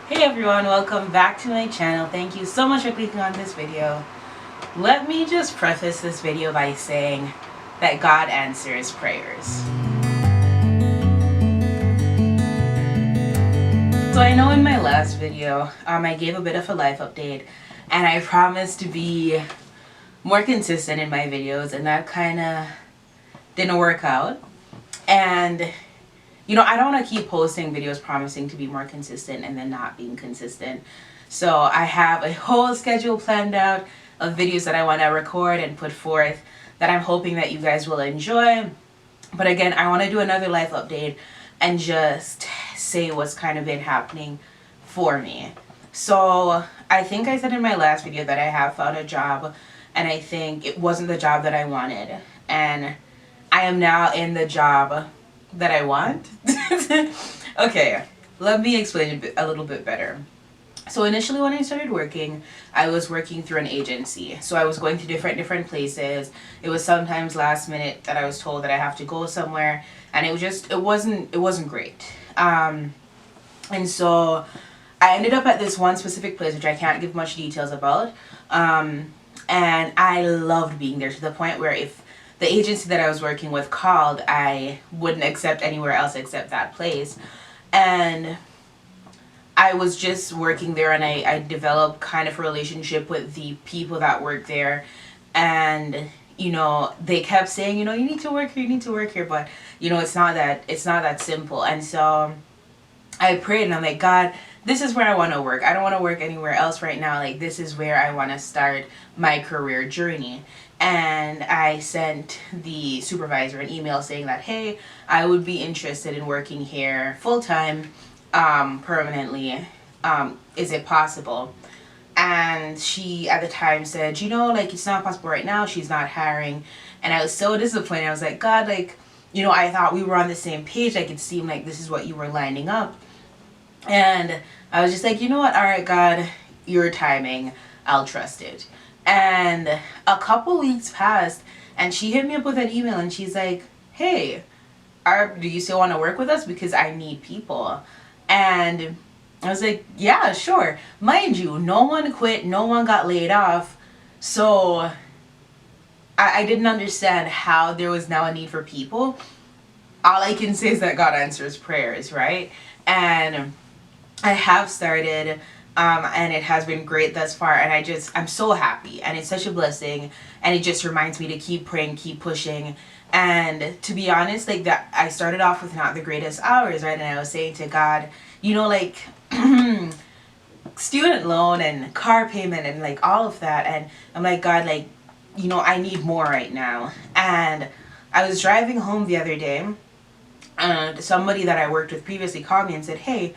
Hey everyone, welcome back to my channel. Thank you so much for clicking on this video. Let me just preface this video by saying that God answers prayers. So I know in my last video, I gave a bit of a life update and I promised to be more consistent in my videos, and that kind of didn't work out. And I don't want to keep posting videos promising to be more consistent and then not being consistent. So I have a whole schedule planned out of videos that I want to record and put forth that I'm hoping that you guys will enjoy. But again, I want to do another life update and just say what's kind of been happening for me. So I think I said in my last video that I have found a job, and I think it wasn't the job that I wanted. And I am now in the job that I want. Okay, let me explain a little bit better. So initially when I started working, I was working through an agency. So I was going to different places. It was sometimes last minute that I was told that I have to go somewhere, and it wasn't great. And so I ended up at this one specific place, which I can't give much details about. And I loved being there to the point where if the agency that I was working with called, I wouldn't accept anywhere else except that place. And I was just working there, and I developed kind of a relationship with the people that work there. And they kept saying, you need to work here, you need to work here, but it's not that simple. And so I prayed and I'm like, God, this is where I want to work. I don't want to work anywhere else right now. Like, this is where I want to start my career journey. And I sent the supervisor an email saying that, hey, I would be interested in working here full time, permanently. Is it possible? And she at the time said, it's not possible right now. She's not hiring. And I was so disappointed. I was like, God, I thought we were on the same page. Like, it seemed like this is what you were lining up. And I was just like, you know what? All right, God, your timing. I'll trust it. And a couple weeks passed, and she hit me up with an email, and she's like, hey, do you still want to work with us? Because I need people. And I was like, yeah, sure. Mind you, no one quit. No one got laid off. So I didn't understand how there was now a need for people. All I can say is that God answers prayers, right? And I have started, and it has been great thus far, and I'm so happy, and it's such a blessing, and it just reminds me to keep praying, keep pushing. And to be honest, like, that I started off with not the greatest hours, right? And I was saying to God, student loan and car payment and like all of that, and I'm like, God, I need more right now. And I was driving home the other day, and somebody that I worked with previously called me and said, hey,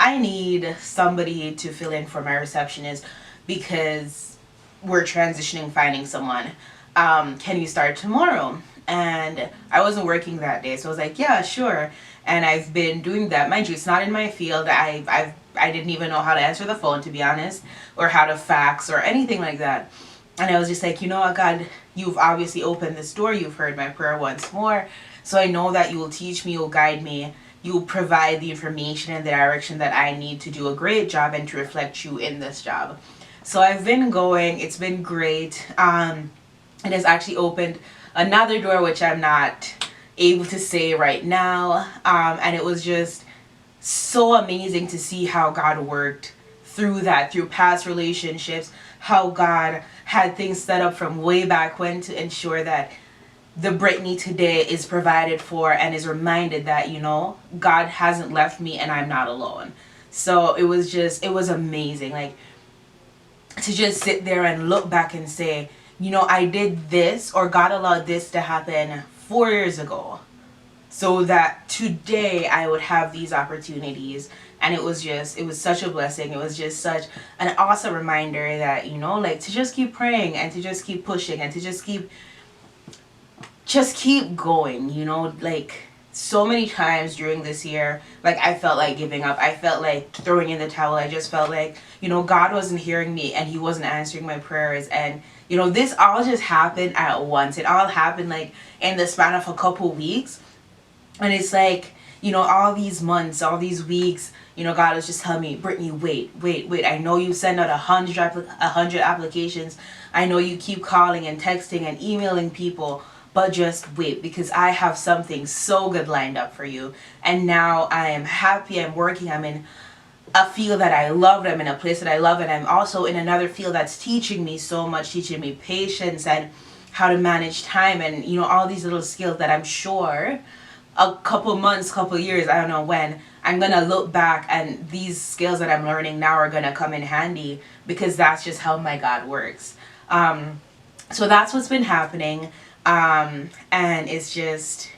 I need somebody to fill in for my receptionist because we're transitioning, finding someone. Can you start tomorrow? And I wasn't working that day, so I was like, yeah, sure. And I've been doing that. Mind you, it's not in my field. I didn't even know how to answer the phone, to be honest, or how to fax or anything like that. And I was just like, you know what, God, you've obviously opened this door. You've heard my prayer once more. So I know that you will teach me, you'll guide me, you'll provide the information and the direction that I need to do a great job and to reflect you in this job. So I've been going. It's been great. It has actually opened another door, which I'm not able to say right now. And it was just so amazing to see how God worked through that, through past relationships, how God had things set up from way back when to ensure that the Brittany today is provided for and is reminded that, God hasn't left me and I'm not alone. So it was amazing. Like, to just sit there and look back and say, I did this, or God allowed this to happen 4 years ago, so that today I would have these opportunities. And it was such a blessing. It was just such an awesome reminder that, to just keep praying and to just keep pushing and to just keep going. So many times during this year, I felt like giving up. I felt like throwing in the towel. I just felt like, God wasn't hearing me and he wasn't answering my prayers. And, this all just happened at once. It all happened in the span of a couple weeks. And it's like, all these months, all these weeks, God was just telling me, Brittany, wait. I know you send out 100 applications. I know you keep calling and texting and emailing people, but just wait, because I have something so good lined up for you. And now I am happy. I'm working. I'm in a field that I love. I'm in a place that I love. And I'm also in another field that's teaching me so much, teaching me patience and how to manage time and, all these little skills that I'm sure a couple months, couple years, I don't know when, I'm going to look back and these skills that I'm learning now are going to come in handy, because that's just how my God works. So that's what's been happening. And it's just,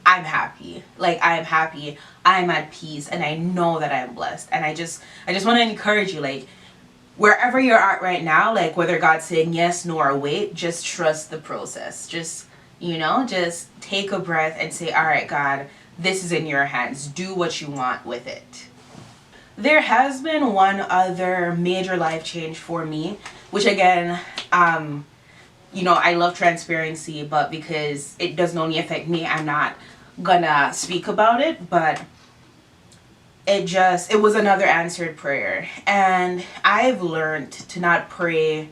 I'm happy. Like, I'm happy. I'm at peace, and I know that I'm blessed. And I just want to encourage you, like, wherever you're at right now, like, whether God's saying yes, no, or wait, just trust the process. Just take a breath and say, all right, God, this is in your hands. Do what you want with it. There has been one other major life change for me, which again, I love transparency, but because it doesn't only affect me, I'm not gonna speak about it, but it was another answered prayer. And I've learned to not pray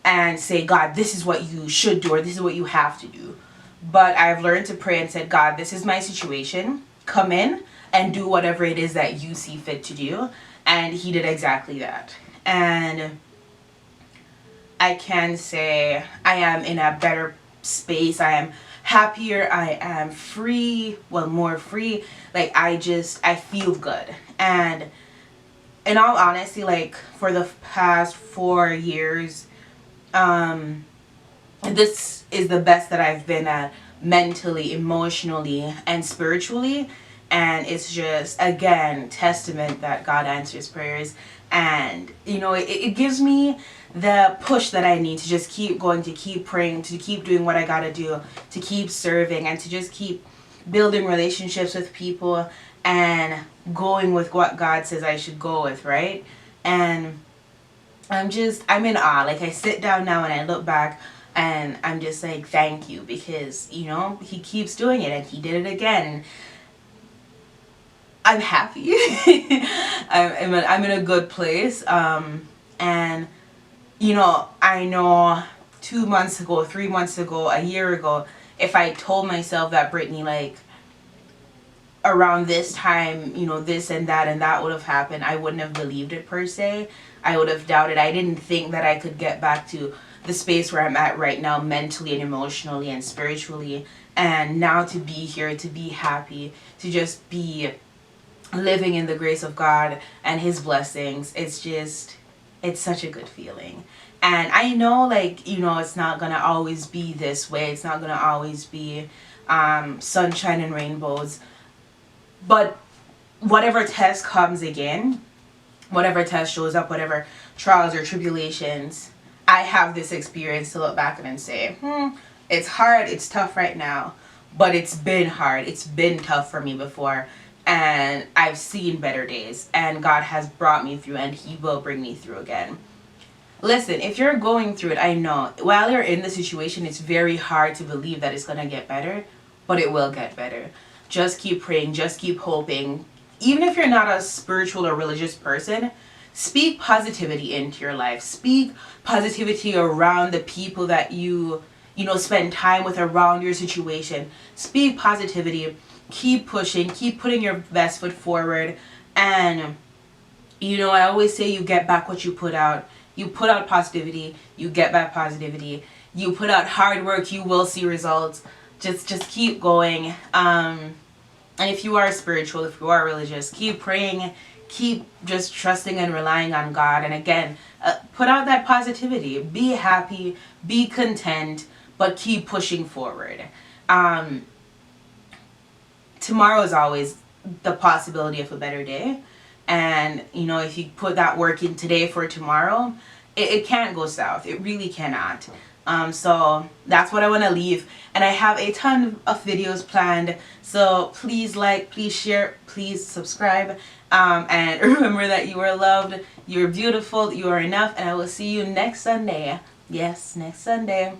and say, God, this is what you should do, or this is what you have to do. But I've learned to pray and said, God, this is my situation. Come in and do whatever it is that you see fit to do. And he did exactly that. And I can say I am in a better space. I am happier. I am free. Well, more free. Like, I feel good. And in all honesty, like, for the past 4 years, this is the best that I've been at mentally, emotionally, and spiritually. And it's just, again, testament that God answers prayers. And, it gives me the push that I need to just keep going, to keep praying, to keep doing what I gotta do, to keep serving, and to just keep building relationships with people and going with what God says I should go with, right? And I'm in awe. Like, I sit down now and I look back and I'm just like, thank you, because, he keeps doing it, and he did it again. I'm happy. I'm in a good place. And, I know 2 months ago, 3 months ago, a year ago, if I told myself that, Brittany, like, around this time, this and that would have happened, I wouldn't have believed it per se. I would have doubted. I didn't think that I could get back to the space where I'm at right now, mentally and emotionally and spiritually. And now to be here, to be happy, to just be living in the grace of God and his blessings, it's such a good feeling. And I know, like, it's not gonna always be this way. It's not gonna always be sunshine and rainbows. But whatever test comes again, whatever test shows up, whatever trials or tribulations, I have this experience to look back and say, it's hard, it's tough right now, but it's been hard, it's been tough for me before, and I've seen better days, and God has brought me through, and he will bring me through again. Listen, if you're going through it, I know, while you're in the situation, it's very hard to believe that it's going to get better, but it will get better. Just keep praying, just keep hoping. Even if you're not a spiritual or religious person, speak positivity into your life. Speak positivity around the people that you spend time with around your situation. Speak positivity. Keep pushing. Keep putting your best foot forward. And, I always say you get back what you put out. You put out positivity, you get back positivity. You put out hard work, you will see results. Just keep going. And if you are spiritual, if you are religious, keep praying, keep just trusting and relying on God. And again, put out that positivity. Be happy, be content, but keep pushing forward. Tomorrow is always the possibility of a better day. And, if you put that work in today for tomorrow, it can't go south. It really cannot. So that's what I want to leave. And I have a ton of videos planned. So please like, please share, please subscribe. And remember that you are loved, you are beautiful, you are enough. And I will see you next Sunday. Yes, next Sunday.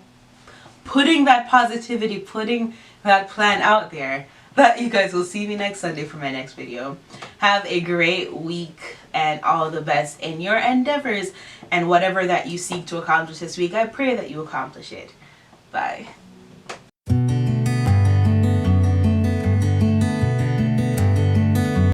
Putting that positivity, putting that plan out there. But you guys will see me next Sunday for my next video. Have a great week and all the best in your endeavors, and whatever that you seek to accomplish this week, I pray that you accomplish it. Bye.